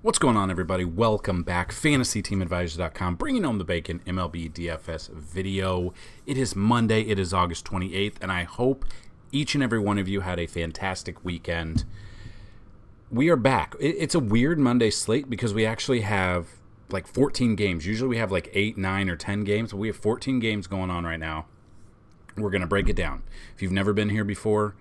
What's going on, everybody? Welcome back. FantasyTeamAdvisors.com, bringing home the bacon MLB DFS video. It is Monday. It is August 28th, and I hope each and every one of you had a fantastic weekend. We are back. It's a weird Monday slate because we actually have like 14 games. Usually we have like 8, 9, or 10 games, but we have 14 games going on right now. We're going to break it down. If you've never been here before,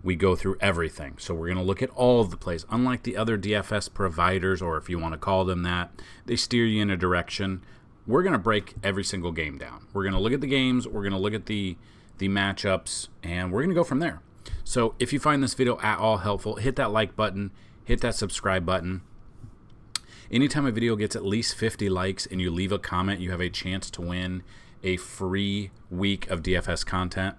we go through everything. So we're going to look at all of the plays. Unlike the other DFS providers, or if you want to call them that, they steer you in a direction. We're going to break every single game down. We're going to look at the games, we're going to look at the matchups, and we're going to go from there. So if you find this video at all helpful, hit that like button, hit that subscribe button. Anytime a video gets at least 50 likes and you leave a comment, you have a chance to win a free week of DFS content.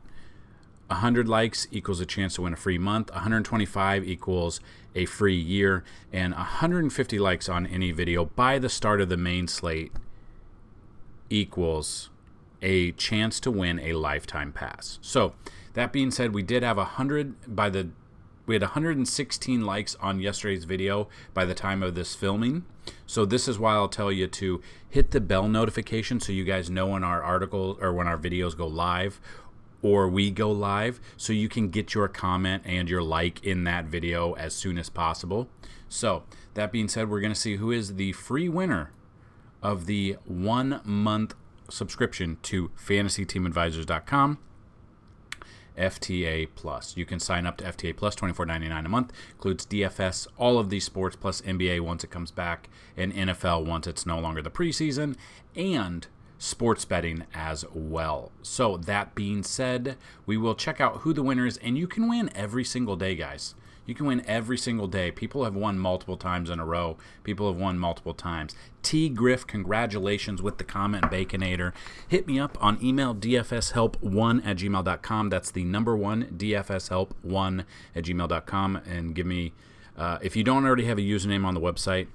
100 likes equals a chance to win a free month. 125 equals a free year. And 150 likes on any video by the start of the main slate equals a chance to win a lifetime pass. So that being said, we did have 116 likes on yesterday's video by the time of this filming. So this is why I'll tell you to hit the bell notification so you guys know when our articles or when our videos go live, or we go live, so you can get your comment and your like in that video as soon as possible. So that being said, we're going to see who is the free winner of the 1-month subscription to FantasyTeamAdvisors.com. FTA Plus. You can sign up to FTA Plus, $24.99 a month. Includes DFS, all of these sports, plus NBA once it comes back, and NFL once it's no longer the preseason, and sports betting as well. So that being said, we will check out who the winner is, and you can win every single day, guys. You can win every single day. People have won multiple times in a row. People have won multiple times. T. Griff, congratulations with the comment, Baconator. Hit me up on email, dfshelp1@gmail.com. That's the number 1, dfshelp1@gmail.com. And give me, if you don't already have a username on the website,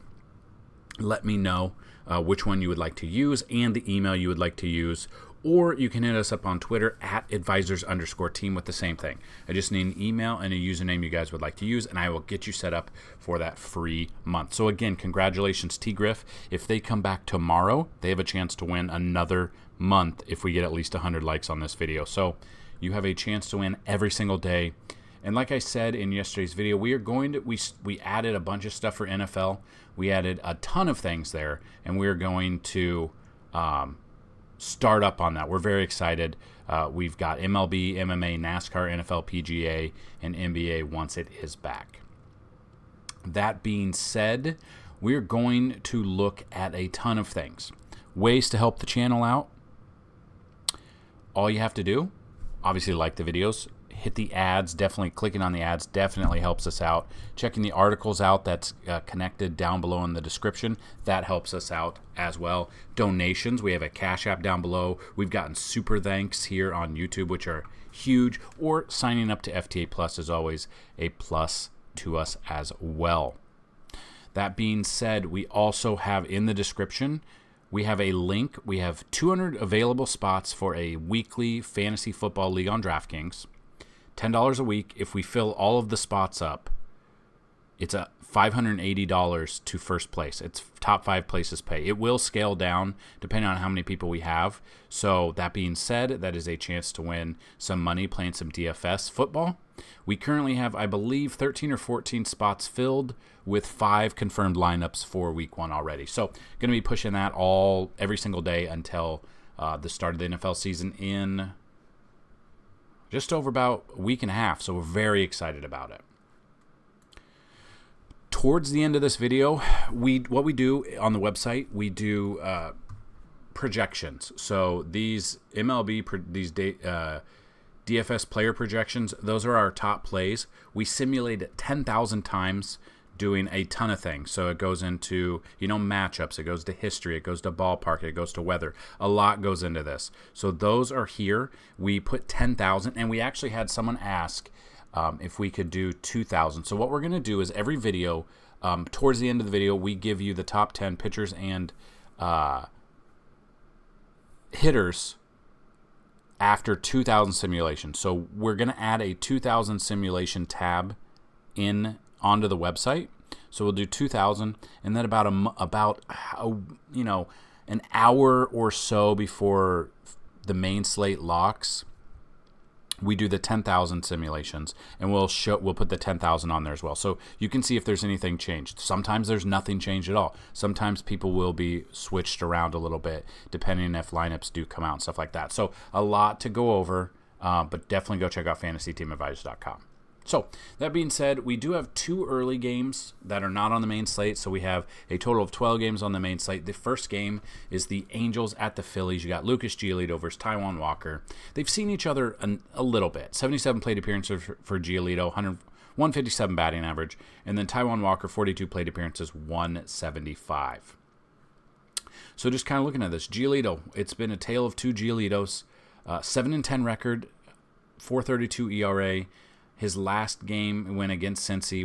let me know which one you would like to use and the email you would like to use. Or you can hit us up on Twitter at advisors_team with the same thing. I just need an email and a username you guys would like to use, and I will get you set up for that free month. So again, congratulations, T. Griff. If they come back tomorrow, they have a chance to win another month if we get at least 100 likes on this video. So you have a chance to win every single day. And like I said in yesterday's video, we added a bunch of stuff for NFL. We added a ton of things there, and we're going to start up on that. We're very excited. We've got MLB, MMA, NASCAR, NFL, PGA, and NBA once it is back. That being said, we're going to look at a ton of things. Ways to help the channel out. All you have to do, obviously, like the videos, hit the ads. Definitely clicking on the ads definitely helps us out. Checking the articles out that's connected down below in the description, that helps us out as well. Donations, we have a CashApp down below. We've gotten super thanks here on YouTube, which are huge. Or signing up to FTA Plus is always a plus to us as well. That being said, we also have in the description, we have a link. We have 200 available spots for a weekly fantasy football league on DraftKings. $10 a week. If we fill all of the spots up, it's a $580 to first place. It's top 5 places pay. It will scale down depending on how many people we have. So that being said, that is a chance to win some money playing some DFS football. We currently have, I believe, 13 or 14 spots filled with 5 confirmed lineups for week 1 already. So going to be pushing that every single day until the start of the NFL season in just over about a week and a half, so we're very excited about it. Towards the end of this video, what we do on the website, we do projections. So these DFS player projections, those are our top plays. We simulate it 10,000 times, doing a ton of things. So it goes into, matchups, it goes to history, it goes to ballpark, it goes to weather. A lot goes into this. So those are here. We put 10,000, and we actually had someone ask if we could do 2,000. So what we're going to do is every video, towards the end of the video, we give you the top 10 pitchers and hitters after 2,000 simulations. So we're going to add a 2,000 simulation tab onto the website. So we'll do 2,000, and then about an hour or so before the main slate locks, we do the 10,000 simulations, and we'll put the 10,000 on there as well. So you can see if there's anything changed. Sometimes there's nothing changed at all. Sometimes people will be switched around a little bit depending if lineups do come out and stuff like that. So a lot to go over, but definitely go check out FantasyTeamAdvisors.com. So that being said, we do have 2 early games that are not on the main slate. So we have a total of 12 games on the main slate. The first game is the Angels at the Phillies. You got Lucas Giolito versus Taijuan Walker. They've seen each other a little bit. 77 plate appearances for Giolito, 157 batting average. And then Taijuan Walker, 42 plate appearances, 175. So just kind of looking at this, Giolito, it's been a tale of 2 Giolitos. 7-10 record, 4.32 ERA. His last game went against Cincy.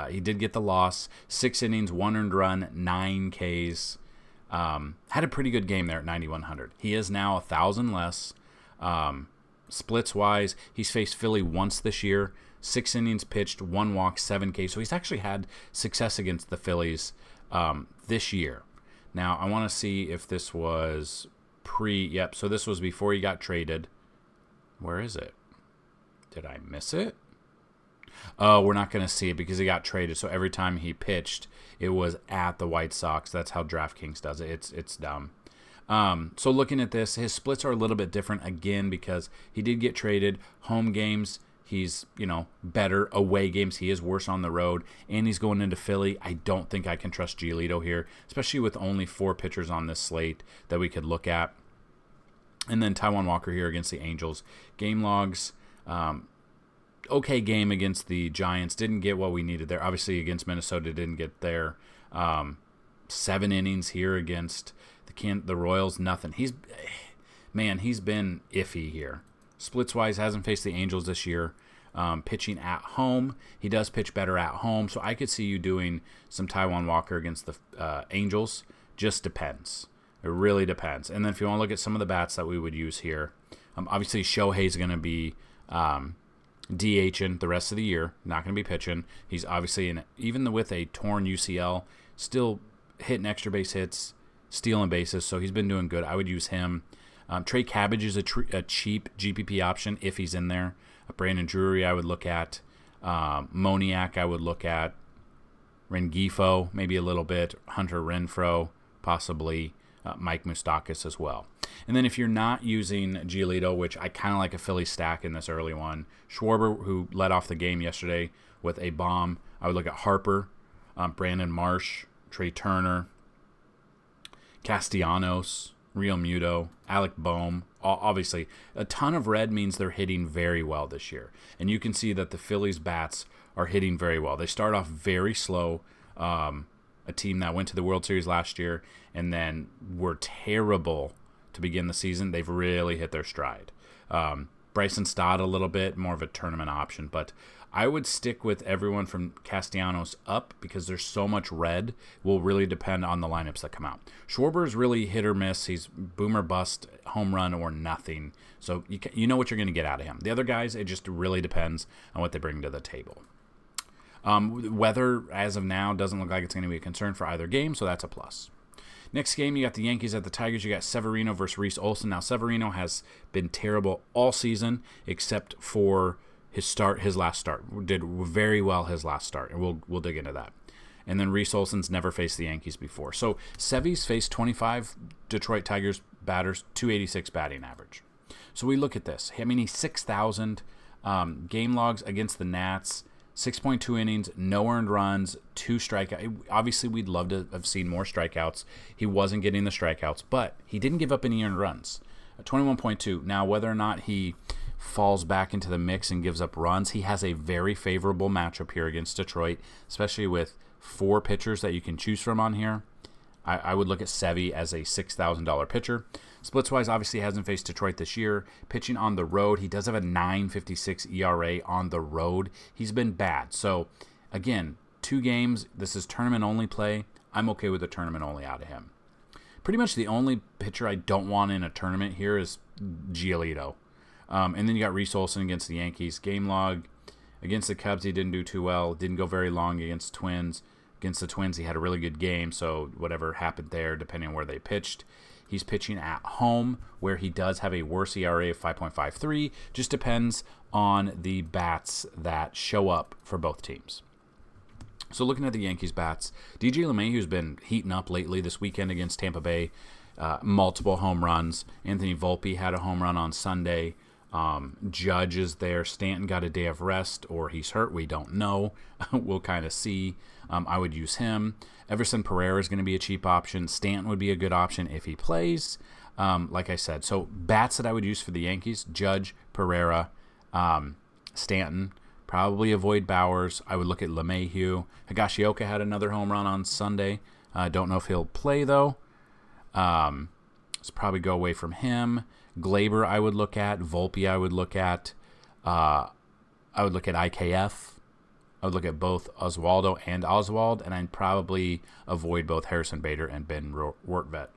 He did get the loss. 6 innings, 1 earned run, 9 Ks. Had a pretty good game there at 9,100. He is now 1,000 less. Splits-wise, he's faced Philly once this year. 6 innings pitched, 1 walk, 7 Ks. So he's actually had success against the Phillies this year. Now, I want to see if this was Yep, so this was before he got traded. Where is it? Did I miss it? Oh, we're not going to see it because he got traded. So every time he pitched, it was at the White Sox. That's how DraftKings does it. It's dumb. So looking at this, his splits are a little bit different again because he did get traded. Home games, he's better. Away games, he is worse on the road. And he's going into Philly. I don't think I can trust Giolito here, especially with only 4 pitchers on this slate that we could look at. And then Taijuan Walker here against the Angels. Game logs. Okay game against the Giants. Didn't get what we needed there. Obviously against Minnesota, didn't get there. 7 innings here against the Royals. Nothing. He's been iffy here. Splits-wise, hasn't faced the Angels this year. Pitching at home. He does pitch better at home. So I could see you doing some Taijuan Walker against the Angels. Just depends. It really depends. And then if you want to look at some of the bats that we would use here, obviously Shohei's going to be DHing the rest of the year, not going to be pitching. He's obviously, even with a torn UCL, still hitting extra base hits, stealing bases, so he's been doing good. I would use him. Trey Cabbage is a cheap GPP option if he's in there. Brandon Drury I would look at. Moniak I would look at. Rengifo maybe a little bit. Hunter Renfroe possibly. Mike Moustakas as well. And then if you're not using Giolito, which I kind of like a Philly stack in this early one, Schwarber, who led off the game yesterday with a bomb, I would look at Harper, Brandon Marsh, Trey Turner, Castellanos, Real Muto, Alec Boehm. Obviously, a ton of red means they're hitting very well this year. And you can see that the Phillies bats are hitting very well. They start off very slow. A team that went to the World Series last year and then were terrible to begin the season. They've really hit their stride. Bryson Stott a little bit, more of a tournament option, but I would stick with everyone from Castellanos up because there's so much red. Will really depend on the lineups that come out. Schwarber is really hit or miss. He's boom or bust, home run or nothing. So you know what you're going to get out of him. The other guys, it just really depends on what they bring to the table. Weather, as of now, doesn't look like it's going to be a concern for either game, so that's a plus. Next game, you got the Yankees at the Tigers. You got Severino versus Reese Olson. Now, Severino has been terrible all season except for his last start. Did very well his last start, and we'll dig into that. And then Reese Olson's never faced the Yankees before. So Sevy's faced 25 Detroit Tigers batters, 286 batting average. So we look at this. I mean, he's 6,000 game logs against the Nats. 6.2 innings, no earned runs, 2 strikeouts. Obviously, we'd love to have seen more strikeouts. He wasn't getting the strikeouts, but he didn't give up any earned runs. 21.2. Now, whether or not he falls back into the mix and gives up runs, he has a very favorable matchup here against Detroit, especially with 4 pitchers that you can choose from on here. I would look at Sevy as a $6,000 pitcher. Splits-wise, obviously hasn't faced Detroit this year. Pitching on the road, he does have a 9.56 ERA on the road. He's been bad. So, again, 2 games. This is tournament-only play. I'm okay with the tournament-only out of him. Pretty much the only pitcher I don't want in a tournament here is Giolito. And then you got Reese Olson against the Yankees. Game log against the Cubs, he didn't do too well. Didn't go very long against Twins. Against the Twins, he had a really good game, so whatever happened there, depending on where they pitched. He's pitching at home, where he does have a worse ERA of 5.53. Just depends on the bats that show up for both teams. So looking at the Yankees bats, DJ LeMahieu's been heating up lately. This weekend against Tampa Bay, multiple home runs. Anthony Volpe had a home run on Sunday. Judge is there. Stanton got a day of rest, or he's hurt. We don't know. We'll kind of see. I would use him. Everson Pereira is going to be a cheap option. Stanton would be a good option if he plays. Like I said, so bats that I would use for the Yankees: Judge, Pereira, Stanton. Probably avoid Bowers. I would look at LeMahieu. Higashioka had another home run on Sunday. Don't know if he'll play, though. So probably go away from him. Glaber I would look at. Volpe I would look at. I would look at IKF. I would look at both Oswaldo and Oswald, and I'd probably avoid both Harrison Bader and Ben Rortvedt.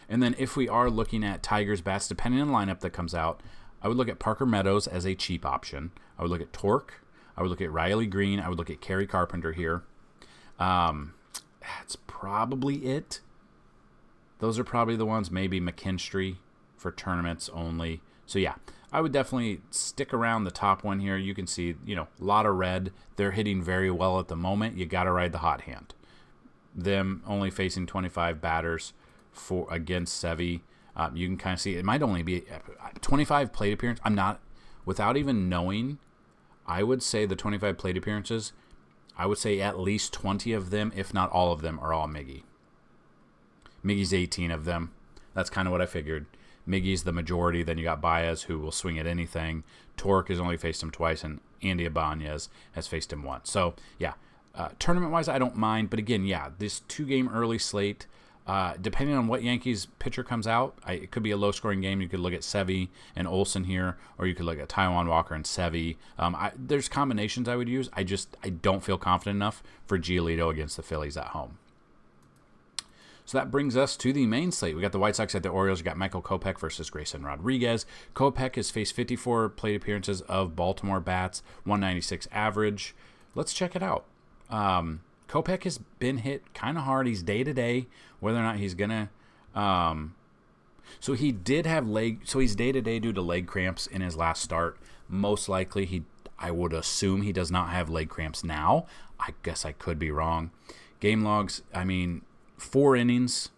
And then if we are looking at Tigers bats, depending on the lineup that comes out, I would look at Parker Meadows as a cheap option. I would look at Torque. I would look at Riley Green. I would look at Kerry Carpenter here. That's probably it. Those are probably the ones. Maybe McKinstry for tournaments only. So yeah, I would definitely stick around the top one here. You can see, a lot of red. They're hitting very well at the moment. You got to ride the hot hand. Them only facing 25 batters against Sevy. You can kind of see it might only be 25 plate appearances. Without even knowing, I would say the 25 plate appearances, I would say at least 20 of them, if not all of them, are all Miggy. Miggy's 18 of them. That's kind of what I figured. Miggy's the majority. Then you got Baez, who will swing at anything. Torque has only faced him twice, and Andy Ibanez has faced him once. So, yeah, tournament-wise, I don't mind. But again, yeah, this 2-game early slate, depending on what Yankees pitcher comes out, it could be a low-scoring game. You could look at Sevy and Olsen here, or you could look at Taijuan Walker and Sevy. There's combinations I would use. I don't feel confident enough for Giolito against the Phillies at home. So that brings us to the main slate. We got the White Sox at the Orioles. You got Michael Kopech versus Grayson Rodriguez. Kopech has faced 54 plate appearances of Baltimore bats, 196 average. Let's check it out. Kopech has been hit kind of hard. He's day-to-day, whether or not he's going to... So he did have he's day-to-day due to leg cramps in his last start. Most likely, I would assume he does not have leg cramps now. I guess I could be wrong. Game logs, 4 innings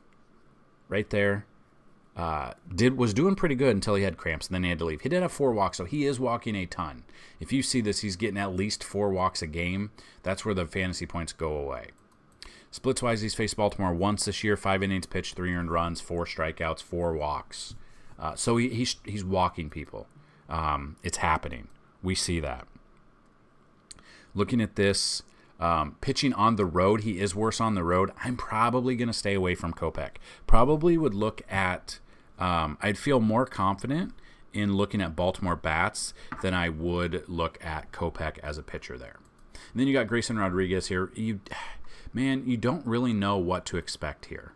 right there. Was doing pretty good until he had cramps, and then he had to leave. He did have 4 walks, so he is walking a ton. If you see this, he's getting at least 4 walks a game. That's where the fantasy points go away. Splits-wise, he's faced Baltimore once this year, 5 innings pitched, 3 earned runs, 4 strikeouts, 4 walks. So he's walking people. It's happening. We see that. Looking at this, pitching on the road, he is worse on the road. I'm probably going to stay away from Kopech. Probably would look at, I'd feel more confident in looking at Baltimore bats than I would look at Kopech as a pitcher there. And then you got Grayson Rodriguez here. You don't really know what to expect here.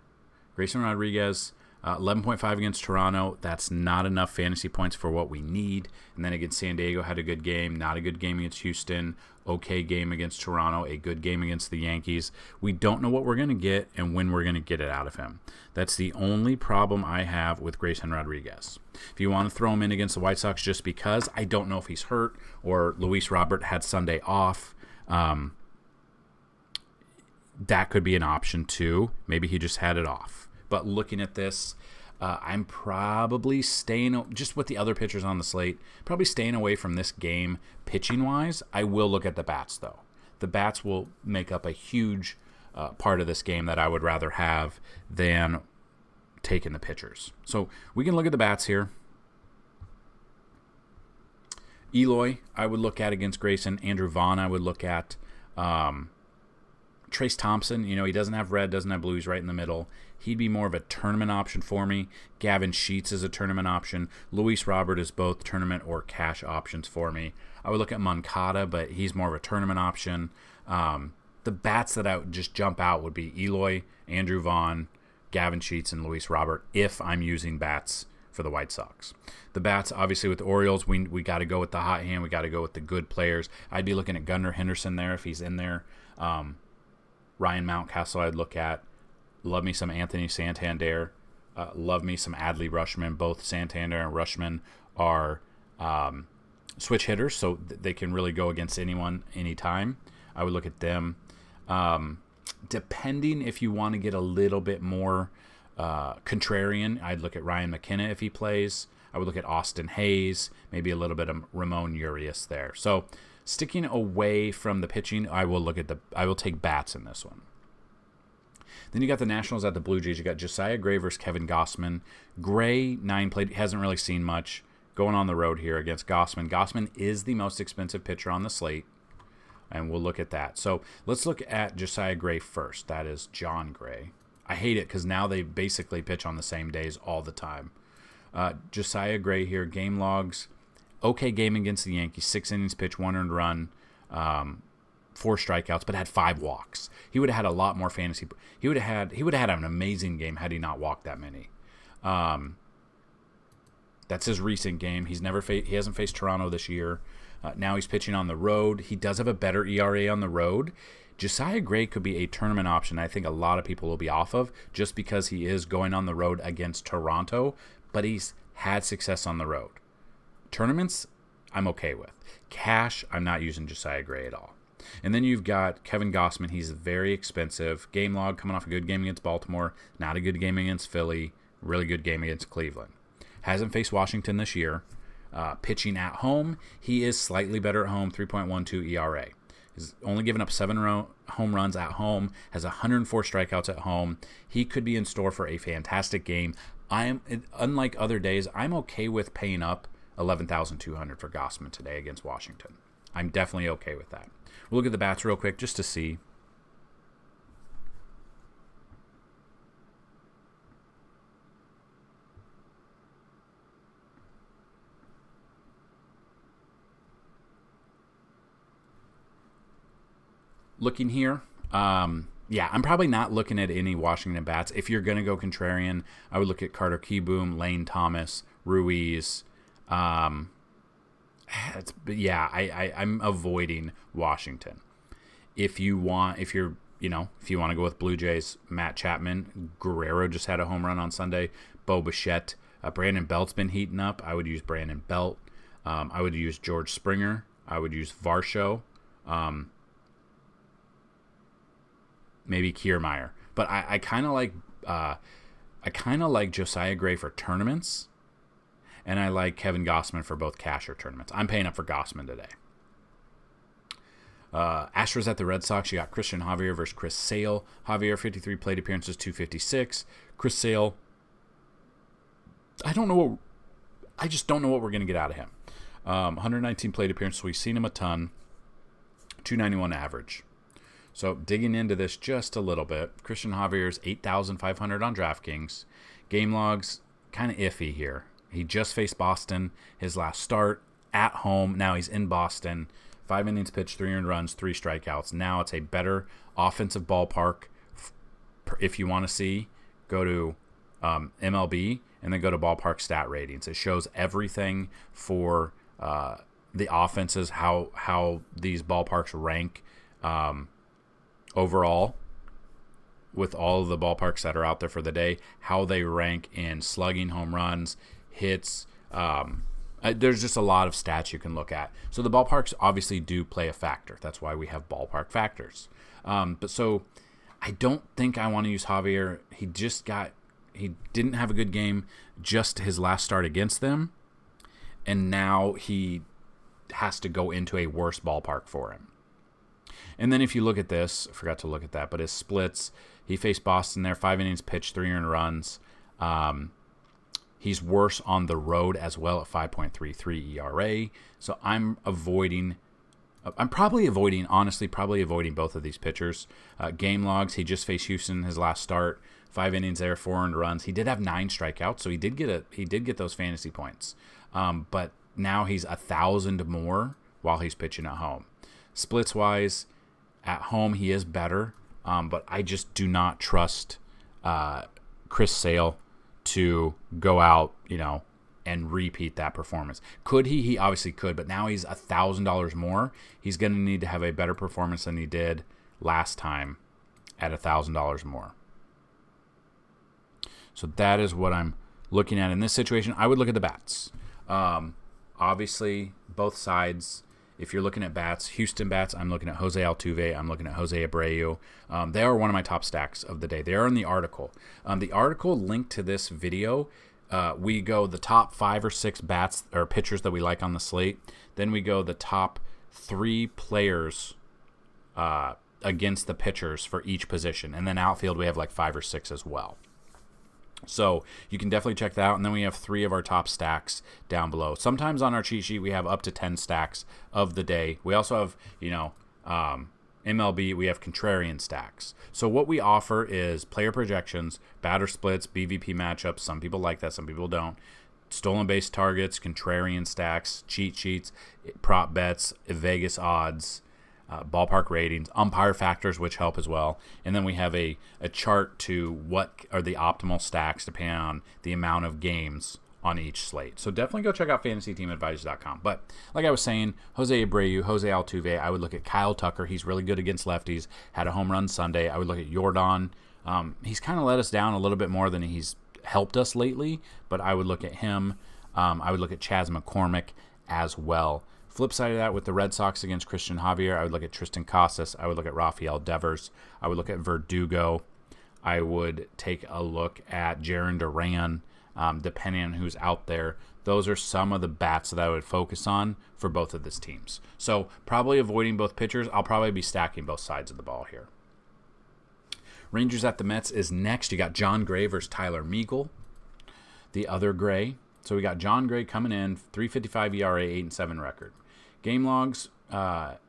Grayson Rodriguez, 11.5 against Toronto. That's not enough fantasy points for what we need. And then against San Diego, had a good game. Not a good game against Houston. Okay game against Toronto. A good game against the Yankees. We don't know what we're going to get and when we're going to get it out of him. That's the only problem I have with Grayson Rodriguez. If you want to throw him in against the White Sox just because, I don't know if he's hurt or Luis Robert had Sunday off. That could be an option too. Maybe he just had it off. But looking at this, I'm probably staying, just with the other pitchers on the slate, probably staying away from this game pitching-wise. I will look at the bats, though. The bats will make up a huge part of this game that I would rather have than taking the pitchers. So we can look at the bats here. Eloy, I would look at against Grayson. Andrew Vaughn, I would look at. Trace Thompson, he doesn't have red, doesn't have blue. He's right in the middle. He'd be more of a tournament option for me. Gavin Sheets is a tournament option. Luis Robert is both tournament or cash options for me. I would look at Moncada, but he's more of a tournament option. The bats that I would just jump out would be Eloy, Andrew Vaughn, Gavin Sheets, and Luis Robert if I'm using bats for the White Sox. The bats, obviously, with the Orioles, we got to go with the hot hand. We got to go with the good players. I'd be looking at Gunnar Henderson there if he's in there. Ryan Mountcastle I'd look at. Love me some Anthony Santander. Love me some Adley Rutschman. Both Santander and Rutschman are switch hitters, so they can really go against anyone, anytime. I would look at them. Depending if you want to get a little bit more contrarian, I'd look at Ryan McKenna if he plays. I would look at Austin Hayes, maybe a little bit of Ramon Urias there. So sticking away from the pitching, I will take bats in this one. Then you got the Nationals at the Blue Jays. You got Josiah Gray versus Kevin Gausman. Gray, 9 played, hasn't really seen much. Going on the road here against Gausman. Gausman is the most expensive pitcher on the slate, and we'll look at that. So let's look at Josiah Gray first. That is John Gray. I hate it because now they basically pitch on the same days all the time. Josiah Gray here, game logs. Okay game against the Yankees. 6 innings pitched, 1 earned run, 4 strikeouts, but had 5 walks. He would have had a lot more fantasy. He would have had an amazing game had he not walked that many. That's his recent game. He hasn't faced Toronto this year. Now he's pitching on the road. He does have a better ERA on the road. Josiah Gray could be a tournament option I think a lot of people will be off of just because he is going on the road against Toronto, but he's had success on the road. Tournaments, I'm okay with. Cash, I'm not using Josiah Gray at all. And then you've got Kevin Gausman. He's very expensive. Game log coming off a good game against Baltimore, not a good game against Philly, really good game against Cleveland. Hasn't faced Washington this year. Pitching at home, he is slightly better at home, 3.12 ERA. He's only given up 7 home runs at home, has 104 strikeouts at home. He could be in store for a fantastic game. Unlike other days, I'm okay with paying up $11,200 for Gausman today against Washington. I'm definitely okay with that. We'll look at the bats real quick just to see. Looking here, I'm probably not looking at any Washington bats. If you're going to go contrarian, I would look at Carter Kieboom, Lane Thomas, Ruiz. I'm avoiding Washington. If you want to go with Blue Jays, Matt Chapman, Guerrero just had a home run on Sunday. Bo Bichette, Brandon Belt's been heating up. I would use Brandon Belt. I would use George Springer. I would use Varsho. Maybe Kiermaier. But I kind of like Josiah Gray for tournaments, and I like Kevin Gausman for both cash or tournaments. I'm paying up for Gausman today. Astros at the Red Sox. You got Christian Javier versus Chris Sale. Javier, 53 plate appearances, 256. Chris Sale, I just don't know what we're going to get out of him. 119 plate appearances. We've seen him a ton. 291 average. So digging into this just a little bit, Christian Javier's 8,500 on DraftKings. Game logs, kind of iffy here. He just faced Boston his last start at home. Now he's in Boston. 5 innings pitched, 3 earned runs, 3 strikeouts. Now it's a better offensive ballpark. If you want to see, go to MLB and then go to ballpark stat ratings. It shows everything for the offenses, how these ballparks rank overall, with all of the ballparks that are out there for the day, how they rank in slugging, home runs, hits. There's just a lot of stats you can look at. So the ballparks obviously do play a factor. That's why we have ballpark factors. So I don't think I want to use Javier. He didn't have a good game just his last start against them, and now he has to go into a worse ballpark for him. And then if you look at this, I forgot to look at that, but his splits, he faced Boston there, 5 innings pitched, 3 earned runs. He's worse on the road as well at 5.33 ERA. So I'm probably avoiding both of these pitchers. Game logs, he just faced Houston his last start, 5 innings there, 4 earned runs. He did have 9 strikeouts, so he did get those fantasy points. But now he's 1,000 more while he's pitching at home. Splits wise, at home he is better, but I just do not trust Chris Sale to go out, and repeat that performance. Could he? He obviously could, but now he's $1,000 more. He's going to need to have a better performance than he did last time. at $1,000 more. So that is what I'm looking at in this situation. I would look at the bats. Obviously, both sides. If you're looking at bats, Houston bats, I'm looking at Jose Altuve. I'm looking at Jose Abreu. They are one of my top stacks of the day. They are in the article. The article linked to this video, we go the top 5 or 6 bats or pitchers that we like on the slate. Then we go the top 3 players against the pitchers for each position. And then outfield, we have like 5 or 6 as well. So you can definitely check that out. And then we have 3 of our top stacks down below. Sometimes on our cheat sheet, we have up to 10 stacks of the day. We also have, MLB, we have contrarian stacks. So what we offer is player projections, batter splits, BVP matchups. Some people like that, some people don't. Stolen base targets, contrarian stacks, cheat sheets, prop bets, Vegas odds, ballpark ratings, umpire factors, which help as well. And then we have a chart to what are the optimal stacks depending on the amount of games on each slate. So definitely go check out FantasyTeamAdvisors.com. But like I was saying, Jose Abreu, Jose Altuve, I would look at Kyle Tucker. He's really good against lefties. Had a home run Sunday. I would look at Yordan. He's kind of let us down a little bit more than he's helped us lately, but I would look at him. I would look at Chas McCormick as well. Flip side of that, with the Red Sox against Christian Javier, I would look at Tristan Casas. I would look at Rafael Devers. I would look at Verdugo. I would take a look at Jarren Duran, depending on who's out there. Those are some of the bats that I would focus on for both of these teams. So probably avoiding both pitchers. I'll probably be stacking both sides of the ball here. Rangers at the Mets is next. You got John Gray versus Tyler Meagle, the other Gray. So we got John Gray coming in, 3.55 ERA, 8-7 record. Game logs,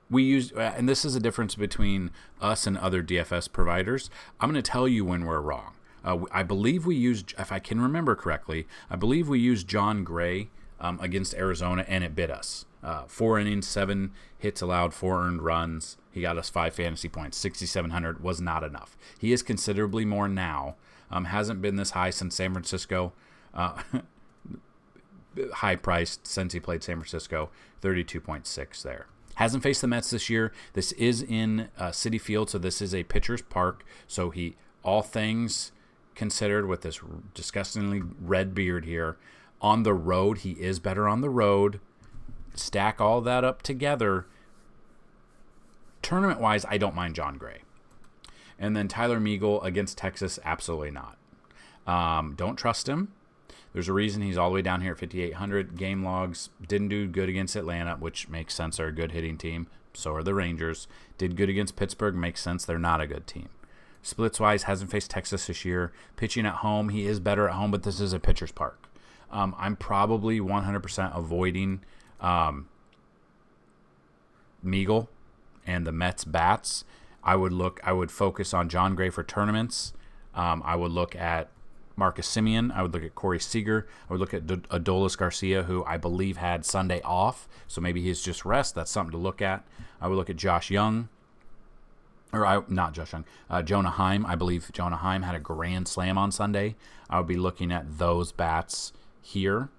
we use, and this is a difference between us and other DFS providers. I'm going to tell you when we're wrong. I believe we used, if I can remember correctly, I believe we used John Gray against Arizona, and it bit us. 4 innings, 7 hits allowed, 4 earned runs. He got us 5 fantasy points. 6,700 was not enough. He is considerably more now. Hasn't been this high since San Francisco. High priced since he played San Francisco, 32.6 there. Hasn't faced the Mets this year. This is in Citi Field, so this is a pitcher's park. So all things considered, with this disgustingly red beard here, on the road, he is better on the road. Stack all that up together. Tournament-wise, I don't mind John Gray. And then Tyler Meagle against Texas, absolutely not. Don't trust him. There's a reason he's all the way down here at 5,800. Game logs, didn't do good against Atlanta, which makes sense. They're a good hitting team. So are the Rangers. Did good against Pittsburgh, makes sense. They're not a good team. Splits-wise, hasn't faced Texas this year. Pitching at home, he is better at home, but this is a pitcher's park. I'm probably 100% avoiding Meagle and the Mets bats. I would focus on John Gray for tournaments. I would look at Marcus Semien. I would look at Corey Seager. I would look at Adolis Garcia, who I believe had Sunday off, so maybe he's just rest. That's something to look at. I would look at Josh Young. Not Josh Young. Jonah Heim. I believe Jonah Heim had a grand slam on Sunday. I would be looking at those bats here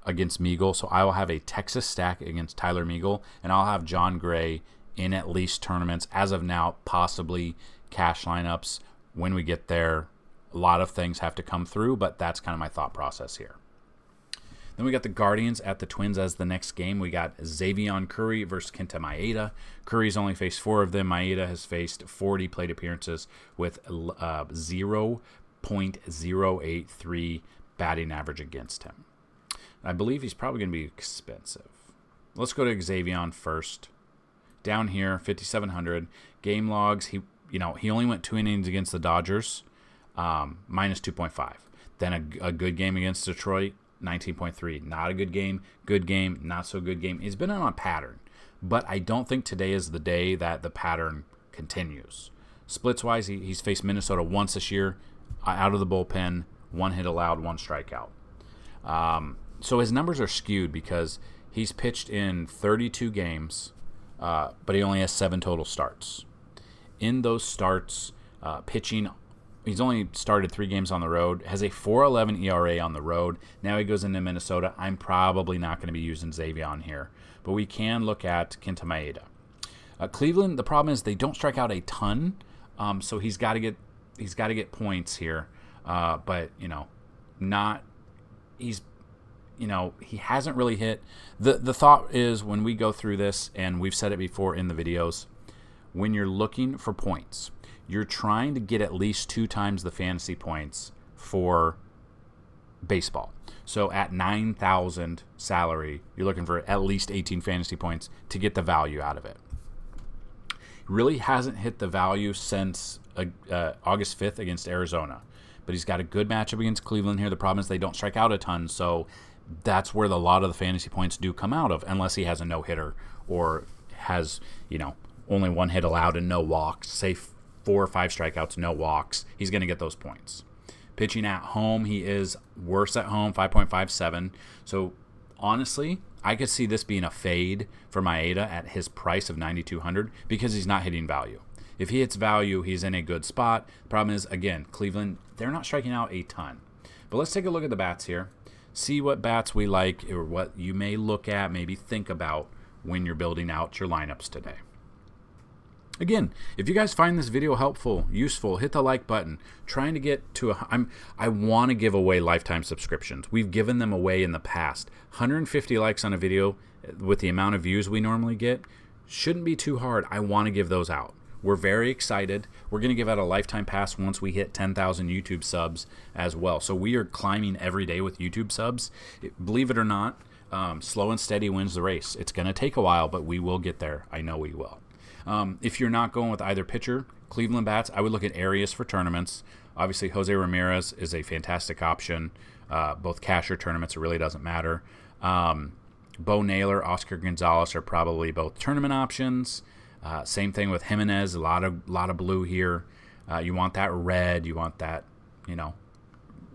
against Meagle. So I will have a Texas stack against Tyler Meagle, and I'll have John Gray in at least tournaments. As of now, possibly cash lineups when we get there. A lot of things have to come through, but that's kind of my thought process here. Then we got the Guardians at the Twins as the next game. We got Xavier Curry versus Kenta Maeda. Curry's only faced 4 of them. Maeda has faced 40 plate appearances with 0.083 batting average against him. I believe he's probably going to be expensive. Let's go to Xavier first. Down here, 5,700. Game logs, he only went 2 innings against the Dodgers. Minus 2.5. Then a good game against Detroit, 19.3. Not a good game, not so good game. He's been on a pattern, but I don't think today is the day that the pattern continues. Splits-wise, he's faced Minnesota once this year, out of the bullpen, 1 hit allowed, 1 strikeout. So his numbers are skewed because he's pitched in 32 games, but he only has 7 total starts. In those starts, pitching, he's only started 3 games on the road, has a 4.11 ERA on the road. Now he goes into Minnesota. I'm probably not going to be using Xavier here, but we can look at Kenta Maeda. Cleveland, the problem is they don't strike out a ton, So he's got to get points here. But he hasn't really hit. The thought is, when we go through this, and we've said it before in the videos, when you're looking for points, you're trying to get at least 2 times the fantasy points for baseball. So at 9,000 salary, you're looking for at least 18 fantasy points to get the value out of it. Really hasn't hit the value since August 5th against Arizona. But he's got a good matchup against Cleveland here. The problem is they don't strike out a ton, so that's where a lot of the fantasy points do come out of, unless he has a no-hitter or has, only 1 hit allowed and no walks, say 4 or 5 strikeouts, no walks. He's going to get those points. Pitching at home, he is worse at home, 5.57. So honestly, I could see this being a fade for Maeda at his price of 9,200 because he's not hitting value. If he hits value, he's in a good spot. The problem is, again, Cleveland, they're not striking out a ton. But let's take a look at the bats here. See what bats we like, or what you may look at, maybe think about when you're building out your lineups today. Again, if you guys find this video helpful, useful, hit the like button. Trying to get to I want to give away lifetime subscriptions. We've given them away in the past. 150 likes on a video with the amount of views we normally get shouldn't be too hard. I want to give those out. We're very excited. We're going to give out a lifetime pass once we hit 10,000 YouTube subs as well. So we are climbing every day with YouTube subs. Believe it or not, slow and steady wins the race. It's going to take a while, but we will get there. I know we will. If you're not going with either pitcher, Cleveland bats, I would look at Arias for tournaments. Obviously, Jose Ramirez is a fantastic option. Both cash or tournaments, it really doesn't matter. Bo Naylor, Oscar Gonzalez are probably both tournament options. Same thing with Jimenez, a lot of blue here. You want that red. You want that,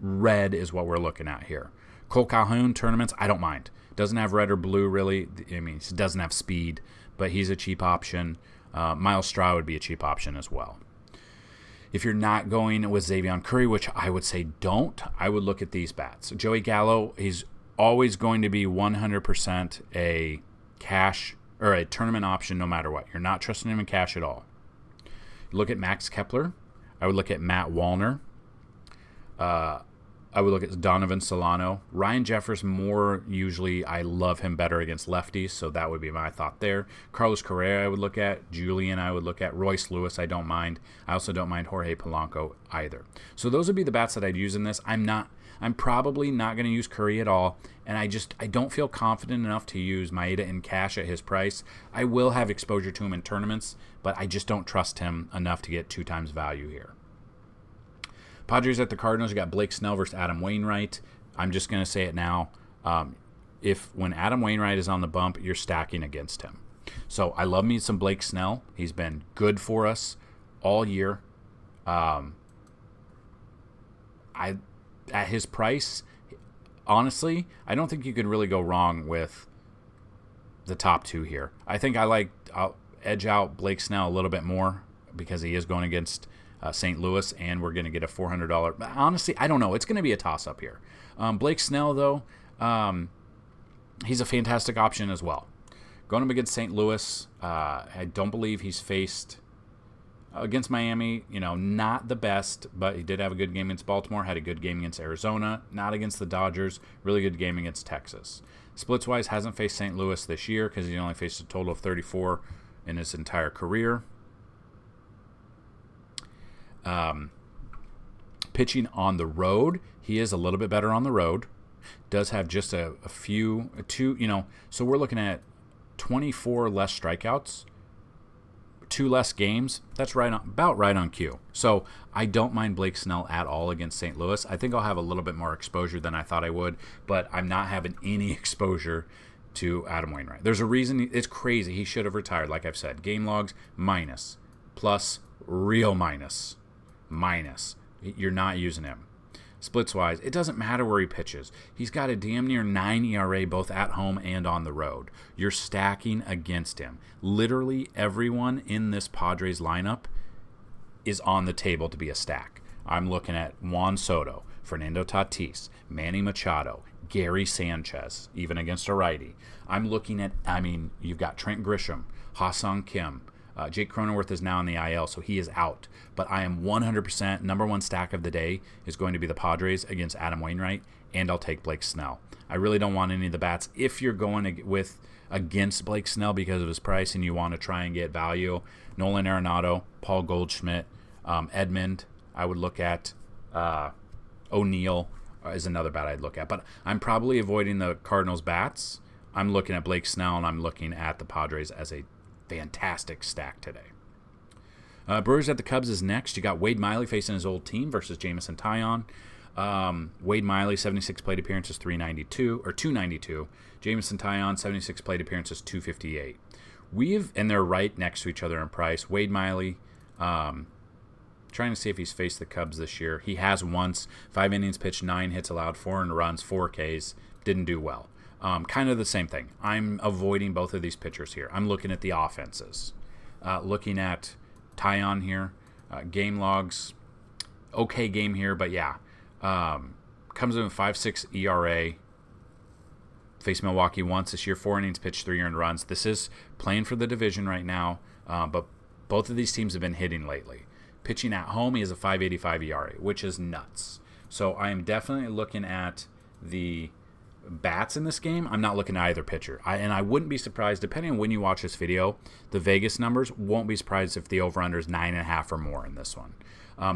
red is what we're looking at here. Cole Calhoun, tournaments, I don't mind. Doesn't have red or blue, really. I mean, he doesn't have speed, but he's a cheap option. Miles Straw would be a cheap option as well. If you're not going with Xavier Curry, which I would say don't, I would look at these bats. Joey Gallo, he's always going to be 100% a cash or a tournament option no matter what. You're not trusting him in cash at all. Look at Max Kepler. I would look at Matt Wallner. I would look at Donovan Solano. Ryan Jeffers, more usually, I love him better against lefties, so that would be my thought there. Carlos Correa, I would look at. Julian, I would look at. Royce Lewis, I don't mind. I also don't mind Jorge Polanco either. So those would be the bats that I'd use in this. I'm probably not going to use Curry at all, and I don't feel confident enough to use Maeda in cash at his price. I will have exposure to him in tournaments, but I just don't trust him enough to get 2 times value here. Padres at the Cardinals, you got Blake Snell versus Adam Wainwright. I'm just going to say it now. When Adam Wainwright is on the bump, you're stacking against him. So I love me some Blake Snell. He's been good for us all year. At his price, honestly, I don't think you could really go wrong with the top 2 here. I think I'll edge out Blake Snell a little bit more because he is going against St. Louis, and we're going to get a $400. But honestly, I don't know. It's going to be a toss-up here. Blake Snell, though, he's a fantastic option as well. Going up against St. Louis, I don't believe he's faced against Miami, not the best, but he did have a good game against Baltimore, had a good game against Arizona, not against the Dodgers, really good game against Texas. Splits-wise, hasn't faced St. Louis this year because he only faced a total of 34 in his entire career. Pitching on the road, he is a little bit better on the road. Does have just a few, so we're looking at 24 less strikeouts, 2 less games. That's about right on cue. So I don't mind Blake Snell at all against St. Louis. I think I'll have a little bit more exposure than I thought I would, but I'm not having any exposure to Adam Wainwright. There's a reason. It's crazy. He should have retired, like I've said. Game logs, minus. Plus, real minus. You're not using him. Splits-wise, it doesn't matter where he pitches. He's got a damn near 9 ERA both at home and on the road. You're stacking against him. Literally everyone in this Padres lineup is on the table to be a stack. I'm looking at Juan Soto, Fernando Tatis, Manny Machado, Gary Sanchez, even against a righty. I'm looking at, you've got Trent Grisham, Ha-Seong Kim, Jake Cronenworth is now in the IL, so he is out. But I am 100% number one stack of the day is going to be the Padres against Adam Wainwright, and I'll take Blake Snell. I really don't want any of the bats. If you're going against Blake Snell because of his price and you want to try and get value, Nolan Arenado, Paul Goldschmidt, Edmund, I would look at. O'Neill is another bat I'd look at. But I'm probably avoiding the Cardinals bats. I'm looking at Blake Snell, and I'm looking at the Padres as a fantastic stack today. Brewers at the Cubs is next. You got Wade Miley facing his old team versus Jameson Taillon. Wade Miley, 76 plate appearances, 292. Jameson Taillon, 76 plate appearances, 258. And they're right next to each other in price. Wade Miley, trying to see if he's faced the Cubs this year. He has once. 5 innings pitched, 9 hits allowed, 4 earned runs, 4 Ks. Didn't do well. Kind of the same thing. I'm avoiding both of these pitchers here. I'm looking at the offenses. Looking at Taillon here. Game logs. Okay game here, but yeah. Comes in with 5.6 ERA. Faced Milwaukee once this year. 4 innings pitched, 3 earned runs. This is playing for the division right now, but both of these teams have been hitting lately. Pitching at home, he has a 5.85 ERA, which is nuts. So I am definitely looking at the bats in this game. I'm not looking at either pitcher. I wouldn't be surprised, depending on when you watch this video, the Vegas numbers, won't be surprised if the over-under is 9.5 or more in this one.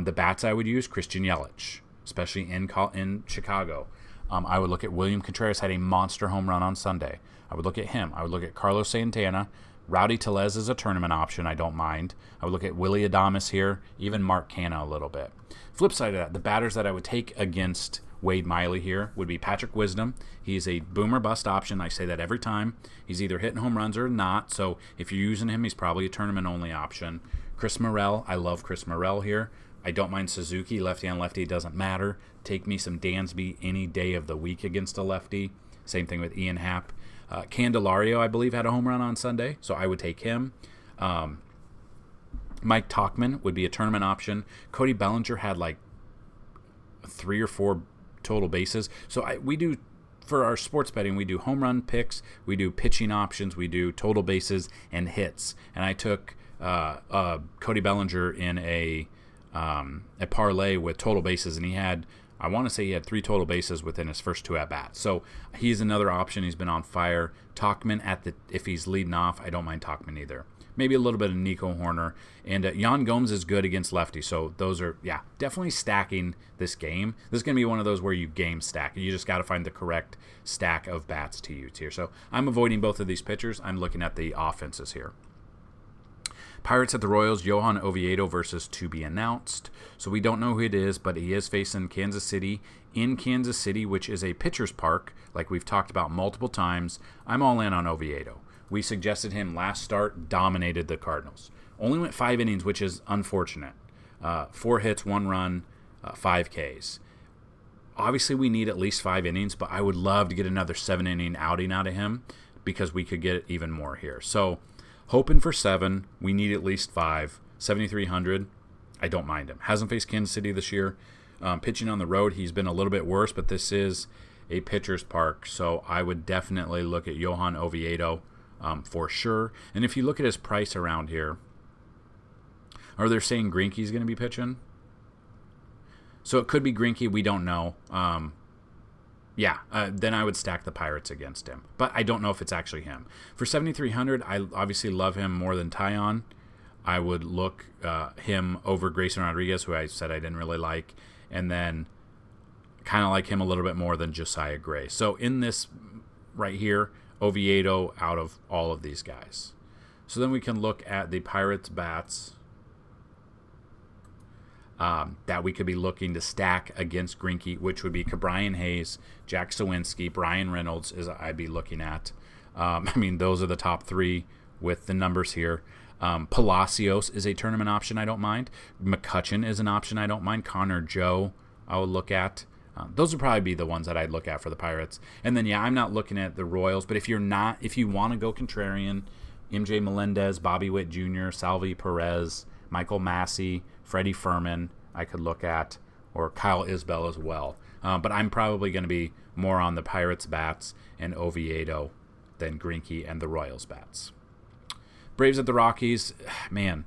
The bats I would use, Christian Yelich, especially in Chicago. I would look at William Contreras, had a monster home run on Sunday. I would look at him. I would look at Carlos Santana. Rowdy Tellez is a tournament option. I don't mind. I would look at Willie Adames here, even Mark Canha a little bit. Flip side of that, the batters that I would take against Wade Miley here would be Patrick Wisdom. He's a boom or bust option. I say that every time. He's either hitting home runs or not. So if you're using him, he's probably a tournament-only option. Chris Morel. I love Chris Morel here. I don't mind Suzuki. Lefty on lefty, doesn't matter. Take me some Dansby any day of the week against a lefty. Same thing with Ian Happ. Candelario, I believe, had a home run on Sunday, so I would take him. Mike Tauchman would be a tournament option. Cody Bellinger had like 3 or 4 total bases. So we do, for our sports betting, we do home run picks, we do pitching options, we do total bases and hits. And I took Cody Bellinger in a parlay with total bases, and I want to say he had 3 total bases within his first 2 at-bats. So he's another option. He's been on fire. Tauchman, if he's leading off, I don't mind Tauchman either. Maybe a little bit of Nico Horner. And Yan Gomes is good against lefty. So those are, definitely stacking this game. This is going to be one of those where you game stack. You just got to find the correct stack of bats to use here. So I'm avoiding both of these pitchers. I'm looking at the offenses here. Pirates at the Royals, Johan Oviedo versus to be announced. So we don't know who it is, but he is facing Kansas City in Kansas City, which is a pitcher's park, like we've talked about multiple times. I'm all in on Oviedo. We suggested him last start, dominated the Cardinals. Only went 5 innings, which is unfortunate. 4 hits, 1 run, 5 Ks. Obviously, we need at least 5 innings, but I would love to get another 7-inning outing out of him because we could get even more here. So hoping for 7. We need at least 5. 7,300. I don't mind him. Hasn't faced Kansas City this year. Pitching on the road, he's been a little bit worse, but this is a pitcher's park. So I would definitely look at Johan Oviedo for sure. And if you look at his price around here, are they saying Greinke's going to be pitching? So it could be Greinke. We don't know. Then I would stack the Pirates against him. But I don't know if it's actually him. For 7,300, I obviously love him more than Taillon. I would look him over Grayson Rodriguez, who I said I didn't really like, and then kind of like him a little bit more than Josiah Gray. So in this right here, Oviedo out of all of these guys. So then we can look at the Pirates bats that we could be looking to stack against Greinke, which would be Ke'Bryan Hayes, Jack Sawinski, Brian Reynolds is I'd be looking at. Those are the top 3 with the numbers here. Palacios is a tournament option I don't mind. McCutchen is an option I don't mind. Connor Joe I would look at. Those would probably be the ones that I'd look at for the Pirates. And then, I'm not looking at the Royals, but if you want to go contrarian, MJ Melendez, Bobby Witt Jr., Salvi Perez, Michael Massey, Freddie Furman, I could look at, or Kyle Isbell as well. But I'm probably going to be more on the Pirates bats and Oviedo than Greinke and the Royals bats. Braves at the Rockies, man,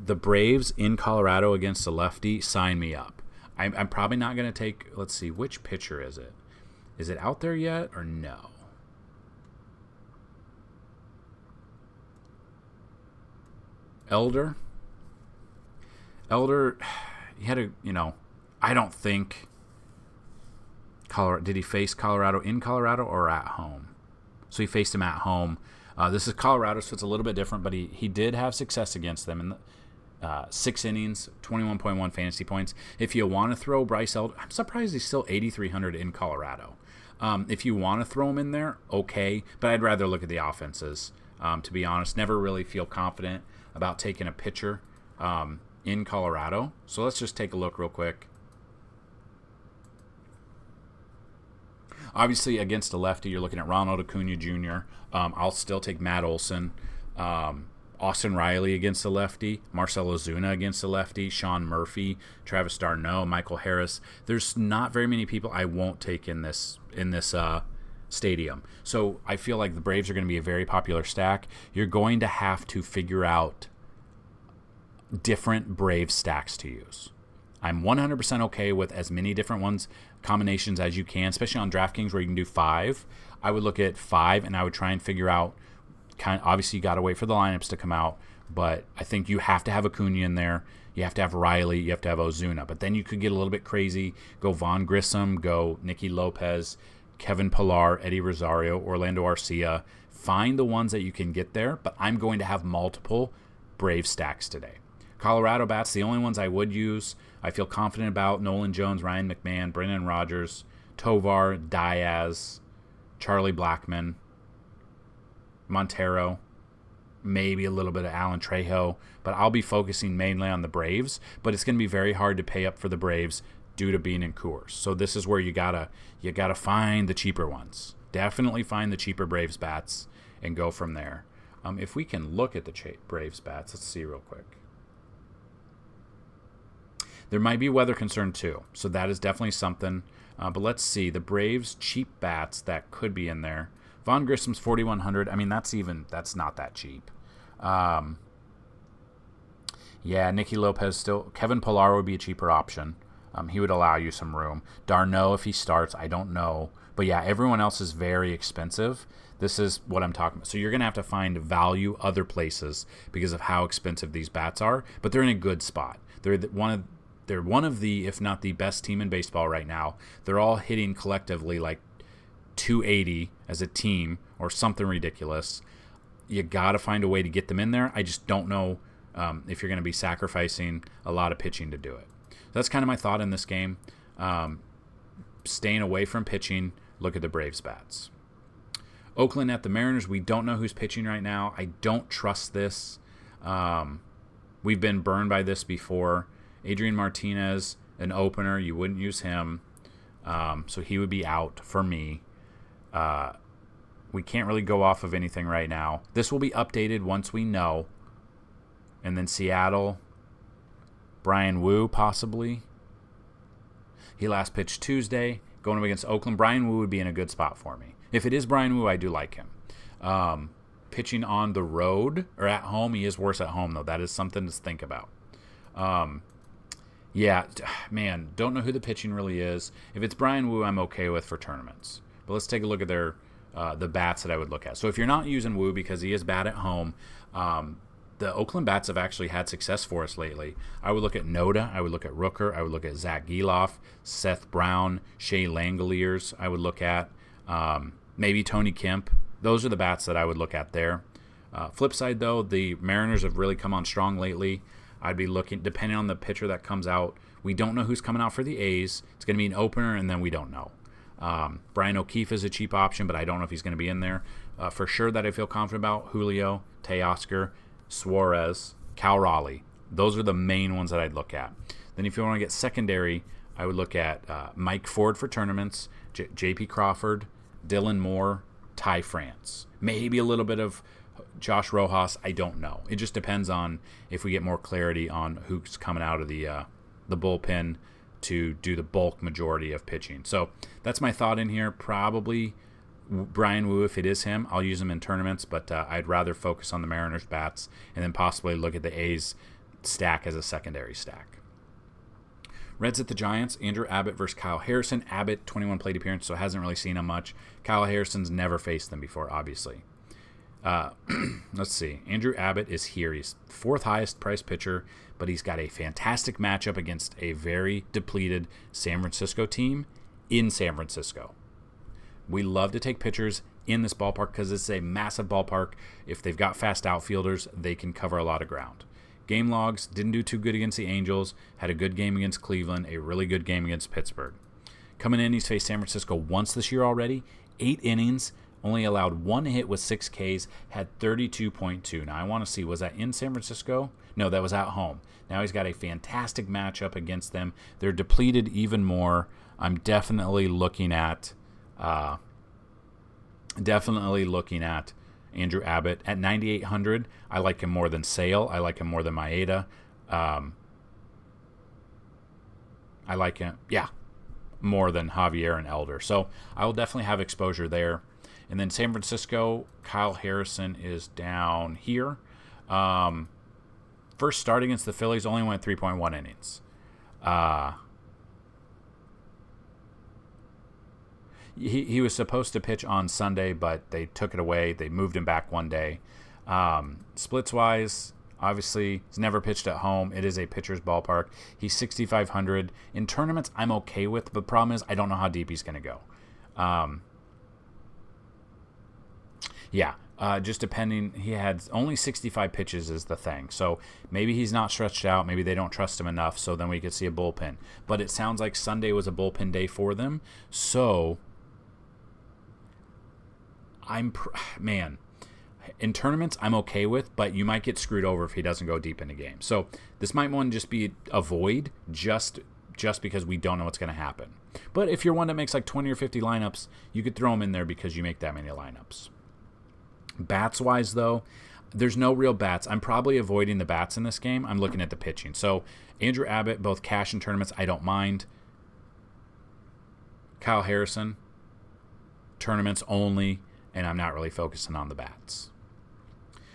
the Braves in Colorado against the lefty, sign me up. I'm probably not going to take, let's see, which pitcher is it? Is it out there yet or no? Elder, he had I don't think Colorado, did he face Colorado in Colorado or at home? So he faced him at home. This is Colorado, so it's a little bit different, but he did have success against them in the 6 innings, 21.1 fantasy points. If you want to throw Bryce Elder, I'm surprised he's still 8,300 in Colorado. If you want to throw him in there, okay, but I'd rather look at the offenses. To be honest, never really feel confident about taking a pitcher in Colorado. So let's just take a look real quick. Obviously, against a lefty, you're looking at Ronald Acuna Jr. I'll still take Matt Olson. Austin Riley against the lefty, Marcell Ozuna against the lefty, Sean Murphy, Travis d'Arnaud, Michael Harris. There's not very many people I won't take in this stadium. So I feel like the Braves are going to be a very popular stack. You're going to have to figure out different Brave stacks to use. I'm 100% okay with as many different combinations as you can, especially on DraftKings where you can do 5. I would look at 5 and I would try and figure out, obviously you got to wait for the lineups to come out, but I think you have to have Acuna in there. You have to have Riley. You have to have Ozuna. But then you could get a little bit crazy. Go Vaughn Grissom. Go Nicky Lopez. Kevin Pillar. Eddie Rosario. Orlando Arcia. Find the ones that you can get there. But I'm going to have multiple Brave stacks today. Colorado bats, the only ones I would use, I feel confident about: Nolan Jones, Ryan McMahon, Brendan Rodgers, Tovar, Diaz, Charlie Blackmon, Montero, maybe a little bit of Alan Trejo, but I'll be focusing mainly on the Braves. But it's going to be very hard to pay up for the Braves due to being in Coors. So this is where you gotta find the cheaper ones. Definitely find the cheaper Braves bats and go from there. If we can look at the Braves bats, let's see real quick. There might be weather concern too, so that is definitely something. But let's see the Braves cheap bats that could be in there. Vaughn Grissom's 4,100. I mean, that's not that cheap. Nicky Lopez still. Kevin Pillar would be a cheaper option. He would allow you some room. d'Arnaud, if he starts, I don't know. But yeah, everyone else is very expensive. This is what I'm talking about. So you're going to have to find value other places because of how expensive these bats are. But they're in a good spot. They're one of the, if not the best team in baseball right now. They're all hitting collectively like 280 as a team or something ridiculous. You got to find a way to get them in there. I just don't know if you're going to be sacrificing a lot of pitching to do it. So that's kind of my thought in this game. Staying away from pitching, look at the Braves bats. Oakland at the Mariners, we don't know who's pitching right now. I don't trust this. We've been burned by this before. Adrian Martinez, an opener, you wouldn't use him. So he would be out for me. We can't really go off of anything right now. This will be updated once we know. And then Seattle, Brian Wu possibly. He last pitched Tuesday, going up against Oakland. Brian Wu would be in a good spot for me. If it is Brian Wu, I do like him. Pitching on the road or at home, he is worse at home, though. That is something to think about. Don't know who the pitching really is. If it's Brian Wu, I'm okay with for tournaments. But let's take a look at their the bats that I would look at. So if you're not using Wu because he is bad at home, the Oakland bats have actually had success for us lately. I would look at Noda. I would look at Rooker. I would look at Zach Geloff, Seth Brown, Shea Langoliers. I would look at maybe Tony Kemp. Those are the bats that I would look at there. Flip side, though, the Mariners have really come on strong lately. I'd be looking, depending on the pitcher that comes out. We don't know who's coming out for the A's. It's going to be an opener, and then we don't know. Brian O'Keefe is a cheap option, but I don't know if he's going to be in there. For sure that I feel confident about, Julio, Teoscar, Suarez, Cal Raleigh. Those are the main ones that I'd look at. Then if you want to get secondary, I would look at Mike Ford for tournaments, J.P. Crawford, Dylan Moore, Ty France. Maybe a little bit of Josh Rojas, I don't know. It just depends on if we get more clarity on who's coming out of the bullpen to do the bulk majority of pitching. So that's my thought in here. Probably Brian Wu, if it is him, I'll use him in tournaments, but I'd rather focus on the Mariners bats and then possibly look at the A's stack as a secondary stack. Reds at the Giants, Andrew Abbott versus Kyle Harrison. Abbott, 21 plate appearance, so hasn't really seen him much. Kyle Harrison's never faced them before, obviously. Let's see. Andrew Abbott is here. He's 4th highest priced pitcher, but he's got a fantastic matchup against a very depleted San Francisco team in San Francisco. We love to take pitchers in this ballpark because it's a massive ballpark. If they've got fast outfielders, they can cover a lot of ground. Game logs, didn't do too good against the Angels, had a good game against Cleveland, a really good game against Pittsburgh. Coming in, he's faced San Francisco once this year already, 8 innings, only allowed 1 hit with 6 Ks, had 32.2. Now, I want to see, was that in San Francisco? No, that was at home. Now he's got a fantastic matchup against them. They're depleted even more. I'm definitely looking at Andrew Abbott at 9,800. I like him more than Sale. I like him more than Maeda. I like him, more than Javier and Elder. So I will definitely have exposure there. And then San Francisco, Kyle Harrison is down here. First start against the Phillies, only went 3.1 innings. He was supposed to pitch on Sunday, but they took it away. They moved him back one day. Splits-wise, obviously, he's never pitched at home. It is a pitcher's ballpark. He's 6,500. In tournaments, I'm okay with, but the problem is I don't know how deep he's going to go. Just depending. He had only 65 pitches is the thing. So maybe he's not stretched out. Maybe they don't trust him enough, so then we could see a bullpen. But it sounds like Sunday was a bullpen day for them. So in tournaments, I'm okay with, but you might get screwed over if he doesn't go deep in the game. So this might want to just be a void just because we don't know what's going to happen. But if you're one that makes like 20 or 50 lineups, you could throw him in there because you make that many lineups. Bats-wise, though, there's no real bats. I'm probably avoiding the bats in this game. I'm looking at the pitching. So Andrew Abbott, both cash and tournaments, I don't mind. Kyle Harrison, tournaments only, and I'm not really focusing on the bats.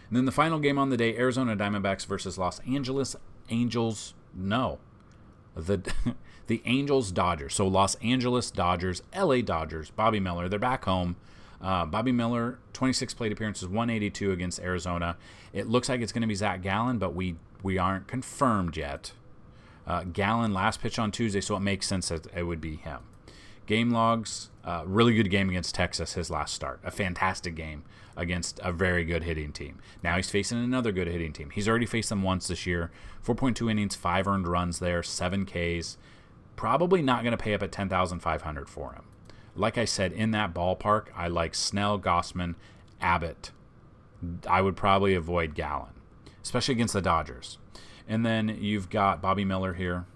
And then the final game on the day, Arizona Diamondbacks versus Los Angeles Angels. No. The Angels Dodgers. So Los Angeles Dodgers, LA Dodgers, Bobby Miller, they're back home. Bobby Miller, 26 plate appearances, 182 against Arizona. It looks like it's going to be Zach Gallen, but we aren't confirmed yet. Gallen last pitch on Tuesday, so it makes sense that it would be him. Game logs, really good game against Texas, his last start. A fantastic game against a very good hitting team. Now he's facing another good hitting team. He's already faced them once this year. 4.2 innings, 5 earned runs there, 7 Ks. Probably not going to pay up at $10,500 for him. Like I said, in that ballpark, I like Snell, Gossman, Abbott. I would probably avoid Gallen, especially against the Dodgers. And then you've got Bobby Miller here.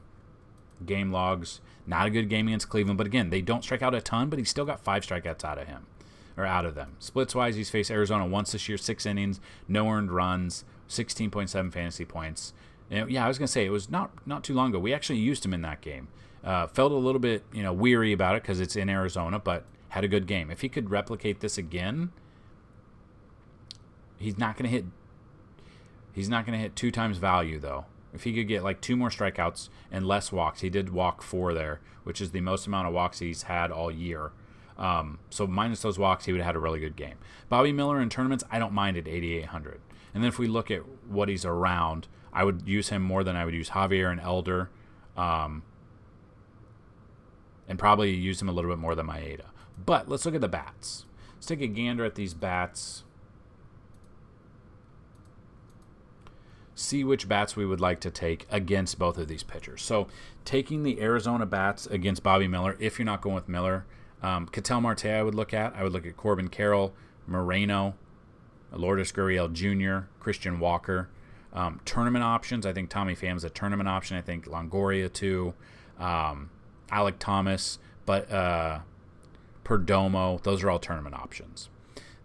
Game logs, not a good game against Cleveland, but again, they don't strike out a ton, but he's still got 5 strikeouts out of them. Splits-wise, he's faced Arizona once this year, 6 innings, no earned runs, 16.7 fantasy points. And, I was going to say, it was not too long ago. We actually used him in that game. Felt a little bit, weary about it because it's in Arizona, but had a good game. If he could replicate this again, he's not going to hit 2 times value though. If he could get like 2 more strikeouts and less walks, he did walk 4 there, which is the most amount of walks he's had all year. So minus those walks, he would have had a really good game. Bobby Miller in tournaments, I don't mind at 8,800. And then if we look at what he's around, I would use him more than I would use Javier and Elder. And probably use him a little bit more than Maeda. But let's look at the bats. Let's take a gander at these bats. See which bats we would like to take against both of these pitchers. So taking the Arizona bats against Bobby Miller, if you're not going with Miller, Ketel Marte I would look at. I would look at Corbin Carroll, Moreno, Lourdes Gurriel Jr., Christian Walker. Tournament options, I think Tommy Pham's a tournament option. I think Longoria too. Alec Thomas, but Perdomo, those are all tournament options.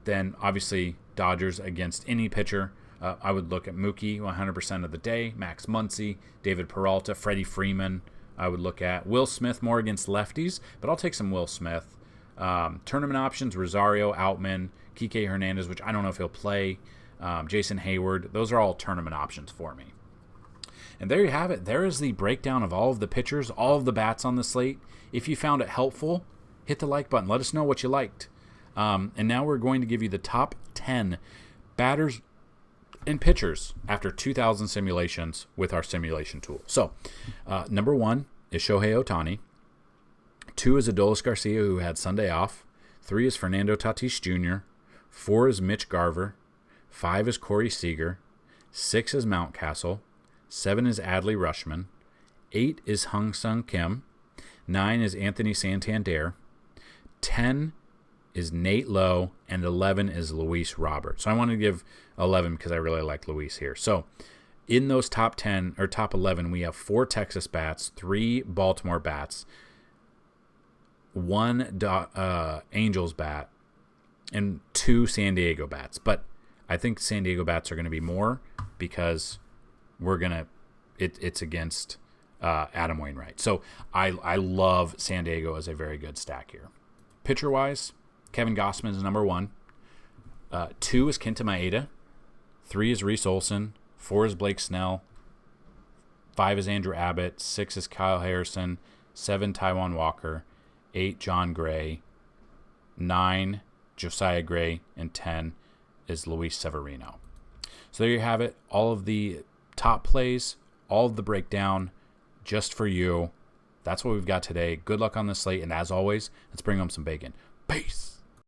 Then, obviously, Dodgers against any pitcher. I would look at Mookie 100% of the day, Max Muncy, David Peralta, Freddie Freeman. I would look at Will Smith more against lefties, but I'll take some Will Smith. Tournament options, Rosario, Outman, Kike Hernandez, which I don't know if he'll play, Jason Hayward. Those are all tournament options for me. And there you have it. There is the breakdown of all of the pitchers, all of the bats on the slate. If you found it helpful, hit the like button. Let us know what you liked. And now we're going to give you the top 10 batters and pitchers after 2,000 simulations with our simulation tool. So, number 1 is Shohei Ohtani. 2 is Adolis Garcia, who had Sunday off. 3 is Fernando Tatis Jr. 4 is Mitch Garver. 5 is Corey Seager. 6 is Mountcastle. 7 is Adley Rutschman. 8 is Hung Sung Kim. 9 is Anthony Santander. 10 is Nate Lowe. And 11 is Luis Robert. So I want to give 11 because I really like Luis here. So in those top 10 or top 11, we have 4 Texas bats, 3 Baltimore bats, 1 Angels bat, and 2 San Diego bats. But I think San Diego bats are going to be more because it's against Adam Wainwright. So I love San Diego as a very good stack here. Pitcher wise, Kevin Gausman is number 1. 2 is Kenta Maeda. 3 is Reese Olson. 4 is Blake Snell. 5 is Andrew Abbott. 6 is Kyle Harrison. 7 Taijuan Walker. 8 John Gray. 9 Josiah Gray. And 10 is Luis Severino. So there you have it. All of the top plays, all of the breakdown just for you. That's what we've got today. Good luck on the slate. And as always, let's bring home some bacon. Peace.